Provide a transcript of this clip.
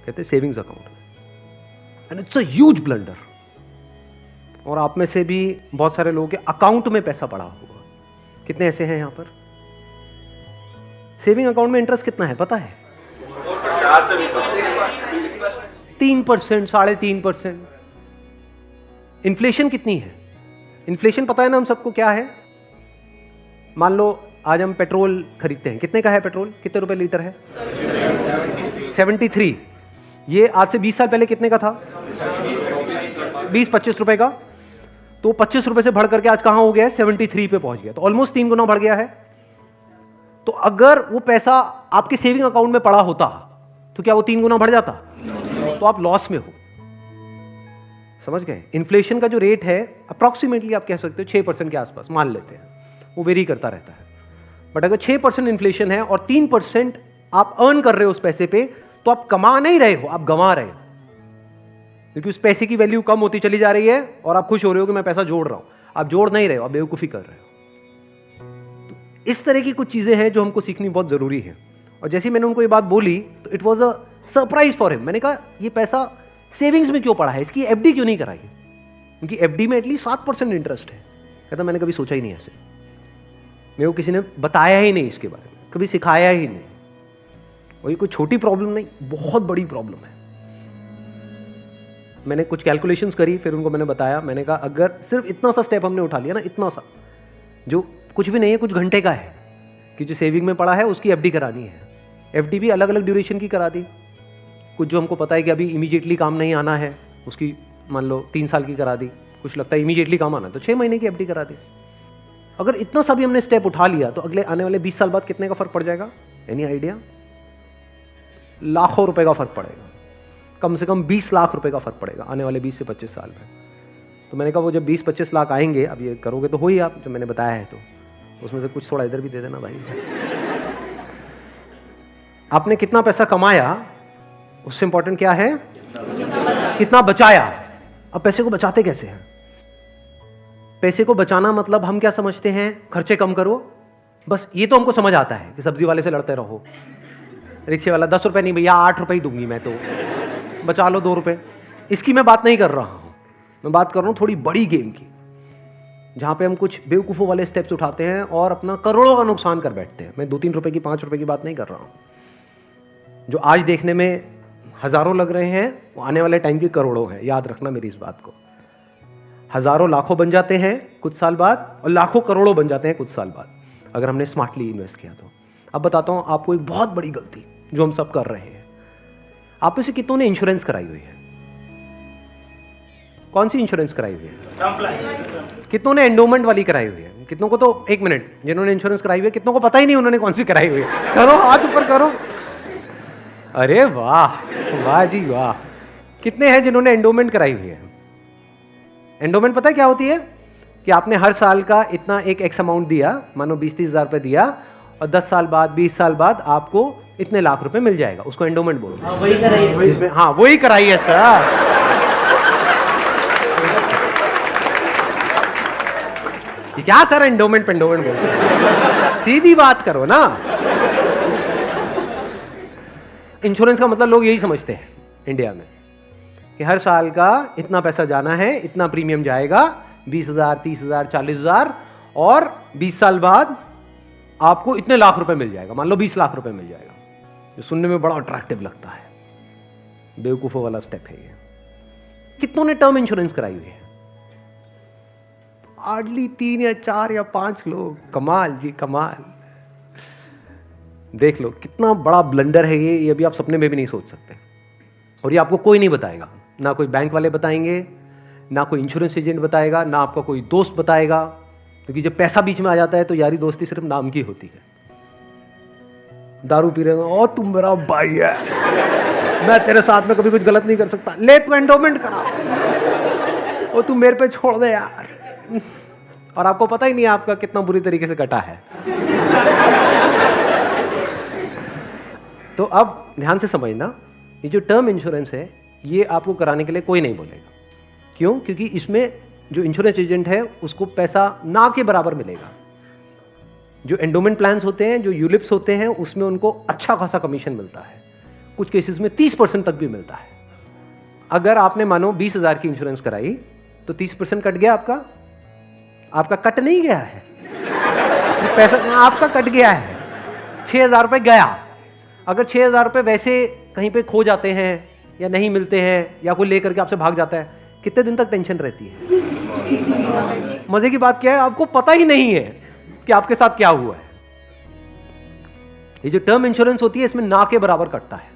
कहते हैं savings account में, and it's a huge blunder. और आप में से भी बहुत सारे लोगों के अकाउंट में पैसा पड़ा होगा। कितने ऐसे हैं यहां पर? सेविंग अकाउंट में इंटरेस्ट कितना है पता है? 3%, 3.5%। इन्फ्लेशन कितनी है? इन्फ्लेशन पता है ना हम सबको क्या है? मान लो आज हम पेट्रोल खरीदते हैं, कितने का है पेट्रोल? कितने रुपए लीटर है? 73। ये आज से 20 साल पहले कितने का था? 20-25 रुपए का। तो 25 रुपए से बढ़ करके आज कहां हो गया है? 73 पे पहुंच गया। तो ऑलमोस्ट 3 गुना बढ़ गया है। तो अगर वो पैसा आपके सेविंग अकाउंट में पड़ा होता तो क्या वो 3 गुना बढ़ जाता? तो आप लॉस में हो। समझ गए? इन्फ्लेशन का जो रेट है अप्रॉक्सीमेटली आप कह सकते हो 6% के आसपास मान लेते हैं, वो वेरी करता रहता है। बट अगर 6% इन्फ्लेशन है और 3% आप अर्न कर रहे हो उस पैसे पे, तो आप कमा नहीं रहे हो, आप गंवा रहे हो, क्योंकि उस पैसे की वैल्यू कम होती चली जा रही है और आप खुश हो रहे हो कि मैं पैसा जोड़ रहा हूं। आप जोड़ नहीं रहे हो, आप बेवकूफी कर रहे हो। तो इस तरह की कुछ चीजें हैं जो हमको सीखनी बहुत जरूरी है। और जैसे मैंने उनको ये बात बोली तो it was a surprise for him. मैंने कहा ये पैसा सेविंग्स में क्यों पड़ा है, इसकी एफडी क्यों नहीं कराई? क्योंकि एफडी में एटलीस्ट 7% इंटरेस्ट है। कहता मैंने कभी सोचा ही नहीं ऐसे, मेरे को किसी ने बताया ही नहीं इसके बारे में, कभी सिखाया ही नहीं। और ये कोई छोटी प्रॉब्लम नहीं, बहुत बड़ी प्रॉब्लम है। मैंने कुछ कैलकुलेशंस करी, फिर उनको मैंने बताया। मैंने कहा अगर सिर्फ इतना सा स्टेप हमने उठा लिया ना, इतना सा जो कुछ भी नहीं है, कुछ घंटे का है, कि जो सेविंग में पड़ा है उसकी एफडी करानी है। एफडी भी अलग अलग ड्यूरेशन की करा दी। कुछ जो हमको पता है कि अभी इमीडिएटली काम नहीं आना है, उसकी मान लो 3 साल की करा दी। कुछ लगता है इमीडिएटली काम आना है तो 6 महीने की एफडी करा दी। अगर इतना सा भी हमने स्टेप उठा लिया तो अगले आने वाले 20 साल बाद कितने का फर्क पड़ जाएगा? Any idea? लाखों रुपए का फर्क पड़ेगा। कम से कम 20 लाख रुपए का फर्क पड़ेगा आने वाले 20 से 25 साल में। तो मैंने कहा वो जब 20-25 लाख आएंगे, अब ये करोगे तो हो ही आप, जो मैंने बताया है, तो उसमें से कुछ थोड़ा इधर भी दे देना भाई। आपने कितना पैसा कमाया उससे इंपॉर्टेंट क्या है? कितना बचाया। अब पैसे को बचाते कैसे हैं? पैसे को बचाना मतलब हम क्या समझते हैं? खर्चे कम करो, बस ये तो हमको समझ आता है कि सब्जी वाले से लड़ते रहो, रिक्शे वाला 10 रुपए नहीं भैया 8 रुपए ही दूंगी मैं, तो बचा लो 2 रुपए। इसकी मैं बात नहीं कर रहा हूं, मैं बात कर रहा हूं थोड़ी बड़ी गेम की, जहां पे हम कुछ बेवकूफों वाले स्टेप्स उठाते हैं और अपना करोड़ों का नुकसान कर बैठते हैं। मैं 2-3 रुपए की, 5 रुपए की बात नहीं कर रहा हूं। जो आज देखने में हजारों लग रहे हैं वो आने वाले टाइम की करोड़ों हैं। याद रखना मेरी इस बात को। हजारों लाखों बन जाते हैं कुछ साल बाद, और लाखों करोड़ों बन जाते हैं कुछ साल बाद, अगर हमने स्मार्टली इन्वेस्ट किया तो। अब बताता हूं आपको एक बहुत बड़ी गलती जो हम सब कर रहे हैं। आप में से कितनों ने इंश्योरेंस कराई हुई है? कौन सी इंश्योरेंस कराई हुई है? कितनों ने एंडोमेंट वाली कराई हुई है? कितनों को तो, एक मिनट, जिन्होंने इंश्योरेंस कराई हुई है कितनों को पता ही नहीं उन्होंने कौन सी कराई हुई है? करो, हाथ ऊपर करो। अरे वाह, वाह जी वाह। कितने हैं जिन्होंने एंडोमेंट कराई हुई है? एंडोमेंट पता है क्या होती है? कि आपने हर साल का इतना एक एक्स अमाउंट दिया, मानो 20-30 हजार रुपए दिया, और 10 साल बाद, 20 साल बाद आपको इतने लाख रुपए मिल जाएगा। उसको एंडोमेंट बोलते हैं। वही कराइए इसमें, हाँ वही कराई है सर। क्या सर एंडोमेंट पेंडोमेंट बोलते हैं? सीधी बात करो ना। इंश्योरेंस का मतलब लोग यही समझते हैं इंडिया में कि हर साल का इतना पैसा जाना है, इतना प्रीमियम जाएगा, 20,000, 30,000, 40,000, और 20 साल बाद आपको इतने लाख रुपए मिल जाएगा। मान लो 20 लाख रुपए मिल जाएगा, जो सुनने में बड़ा अट्रैक्टिव लगता है। बेवकूफों वाला स्टेप है ये। कितनों ने टर्म इंश्योरेंस कराई हुई है? हार्डली 3 या 4 या 5 लोग। कमाल जी कमाल। देख लो कितना बड़ा ब्लंडर है ये अभी आप सपने में भी नहीं सोच सकते। और ये आपको कोई नहीं बताएगा, ना कोई बैंक वाले बताएंगे, ना कोई इंश्योरेंस एजेंट बताएगा, ना आपका कोई दोस्त बताएगा, क्योंकि जब पैसा बीच में आ जाता है तो यारी दोस्ती सिर्फ नाम की होती है। दारू पी रहे हो, ओ तुम मेरा भाई है, मैं तेरे साथ में कभी कुछ गलत नहीं कर सकता, ले तू एंडोमेंट करा, ओ तू मेरे पे छोड़ दे यार। और आपको पता ही नहीं आपका कितना बुरी तरीके से कटा है। तो अब ध्यान से समझना, ये जो टर्म इंश्योरेंस है ये आपको कराने के लिए कोई नहीं बोलेगा। क्यों? क्योंकि इसमें जो इंश्योरेंस एजेंट है उसको पैसा ना के बराबर मिलेगा। जो एंडोमेंट प्लान्स होते हैं, जो यूलिप्स होते हैं, उसमें उनको अच्छा खासा कमीशन मिलता है। कुछ केसेस में 30% तक भी मिलता है। अगर आपने मानो 20,000 की इंश्योरेंस कराई तो 30% कट गया आपका, आपका कट नहीं गया है, पैसा आपका कट गया है, 6,000 रुपए गया। अगर 6,000 रुपए वैसे कहीं पे खो जाते हैं या नहीं मिलते हैं या कोई लेकर के आपसे भाग जाता है, कितने दिन तक टेंशन रहती है? मजे की बात क्या है, आपको पता ही नहीं है कि आपके साथ क्या हुआ है। ये जो टर्म इंश्योरेंस होती है इसमें ना के बराबर कटता है।